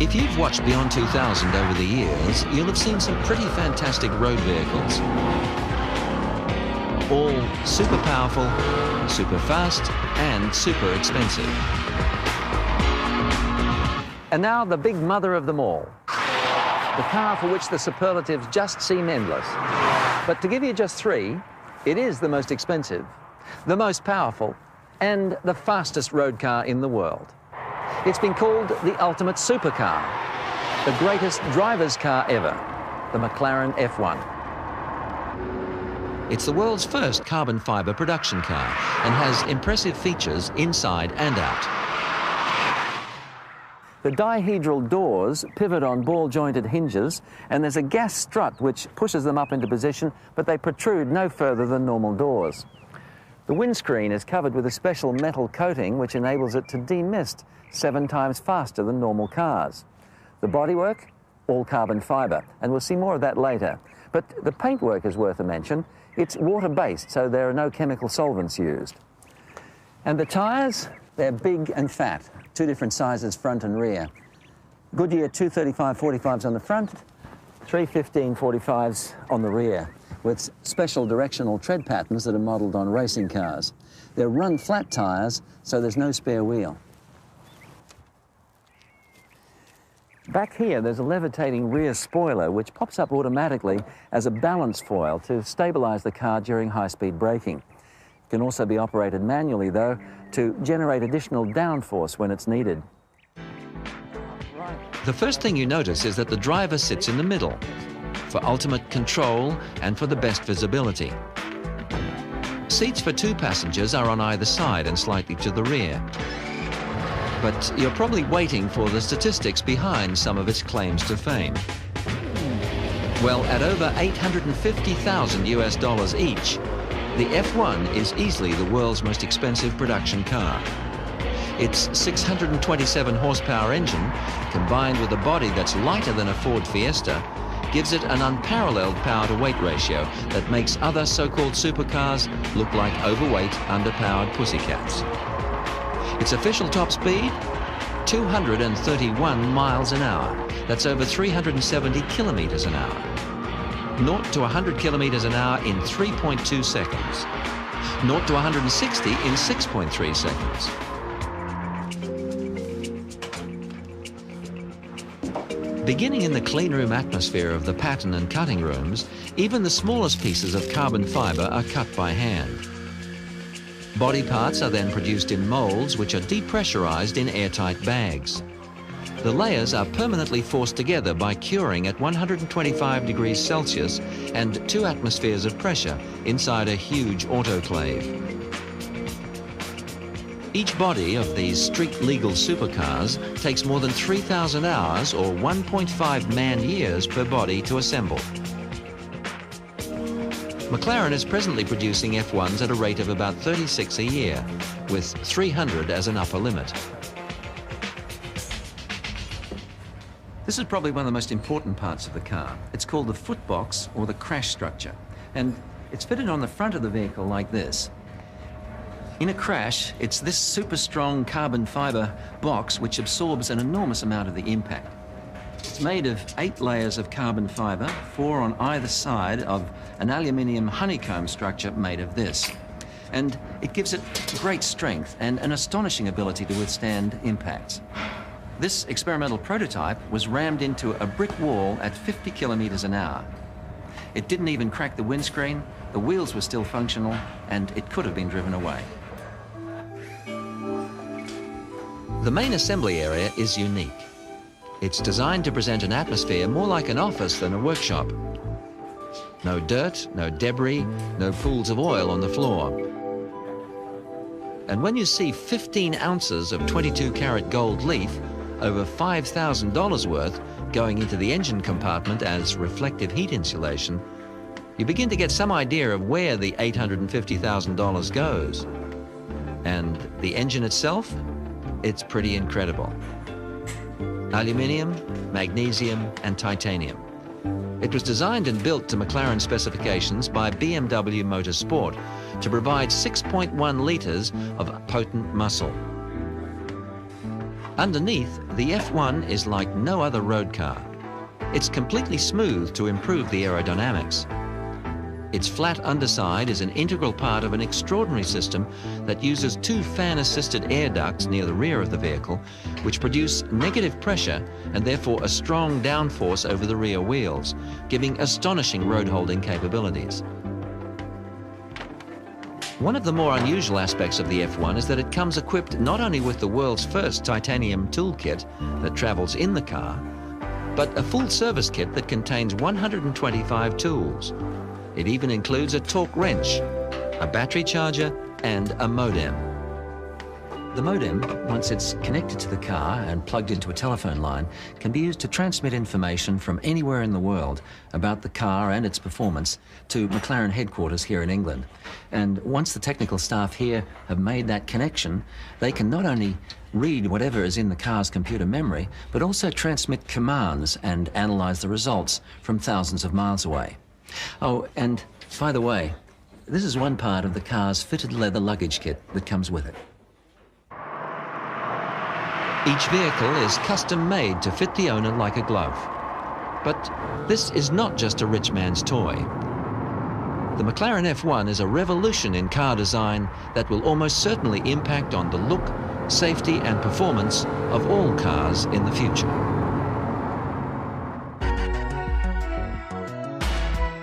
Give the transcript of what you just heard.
If you've watched Beyond 2000 over the years, you'll have seen some pretty fantastic road vehicles. All super powerful, super fast, and super expensive. And now the big mother of them all. The car for which the superlatives just seem endless. But to give you just three, it is the most expensive, the most powerful, and the fastest road car in the world. It's been called the ultimate supercar, the greatest driver's car ever, the McLaren F1. It's the world's first carbon fiber production car and has impressive features inside and out. The dihedral doors pivot on ball-jointed hinges, and there's a gas strut which pushes them up into position, but they protrude no further than normal doors. The windscreen is covered with a special metal coating which enables it to demist 7 times faster than normal cars. The bodywork, all carbon fibre, and we'll see more of that later. But the paintwork is worth a mention. It's water-based, so there are no chemical solvents used. And the tyres, they're big and fat, 2 different sizes, front and rear. Goodyear 235/45s on the front, 315/45s on the rear, with special directional tread patterns that are modelled on racing cars. They're run-flat tyres, so there's no spare wheel. Back here, there's a levitating rear spoiler which pops up automatically as a balance foil to stabilise the car during high-speed braking. It can also be operated manually, though, to generate additional downforce when it's needed. The first thing you notice is that the driver sits in the middle for ultimate control and for the best visibility. Seats for 2 passengers are on either side and slightly to the rear. But you're probably waiting for the statistics behind some of its claims to fame. Well, at over $850,000 US each, the F1 is easily the world's most expensive production car. Its 627 horsepower engine, combined with a body that's lighter than a Ford Fiesta, gives it an unparalleled power-to-weight ratio that makes other so-called supercars look like overweight, underpowered pussycats. Its official top speed, 231 miles an hour. That's over 370 kilometers an hour. 0 to 100 kilometers an hour in 3.2 seconds. 0 to 160 in 6.3 seconds. Beginning in the cleanroom atmosphere of the pattern and cutting rooms, even the smallest pieces of carbon fiber are cut by hand. Body parts are then produced in molds which are depressurized in airtight bags. The layers are permanently forced together by curing at 125 degrees Celsius and 2 atmospheres of pressure inside a huge autoclave. Each body of these street-legal supercars takes more than 3,000 hours or 1.5 man-years per body to assemble. McLaren is presently producing F1s at a rate of about 36 a year, with 300 as an upper limit. This is probably one of the most important parts of the car. It's called the footbox or the crash structure, and it's fitted on the front of the vehicle like this. In a crash, it's this super strong carbon fiber box which absorbs an enormous amount of the impact. It's made of 8 layers of carbon fiber, 4 on either side of an aluminium honeycomb structure made of this. And it gives it great strength and an astonishing ability to withstand impacts. This experimental prototype was rammed into a brick wall at 50 kilometers an hour. It didn't even crack the windscreen, the wheels were still functional, and it could have been driven away. The main assembly area is unique. It's designed to present an atmosphere more like an office than a workshop. No dirt, no debris, no pools of oil on the floor. And when you see 15 ounces of 22-karat gold leaf, over $5,000 worth, going into the engine compartment as reflective heat insulation, you begin to get some idea of where the $850,000 goes. And the engine itself? It's pretty incredible. Aluminium, magnesium, and titanium. It was designed and built to McLaren specifications by BMW Motorsport to provide 6.1 litres of potent muscle. Underneath, the F1 is like no other road car. It's completely smooth to improve the aerodynamics. Its flat underside is an integral part of an extraordinary system that uses two fan-assisted air ducts near the rear of the vehicle, which produce negative pressure and therefore a strong downforce over the rear wheels, giving astonishing road-holding capabilities. One of the more unusual aspects of the F1 is that it comes equipped not only with the world's first titanium toolkit that travels in the car, but a full service kit that contains 125 tools. It even includes a torque wrench, a battery charger, and a modem. The modem, once it's connected to the car and plugged into a telephone line, can be used to transmit information from anywhere in the world about the car and its performance to McLaren headquarters here in England. And once the technical staff here have made that connection, they can not only read whatever is in the car's computer memory, but also transmit commands and analyze the results from thousands of miles away. Oh, and by the way, this is one part of the car's fitted leather luggage kit that comes with it. Each vehicle is custom made to fit the owner like a glove. But this is not just a rich man's toy. The McLaren F1 is a revolution in car design that will almost certainly impact on the look, safety and performance of all cars in the future.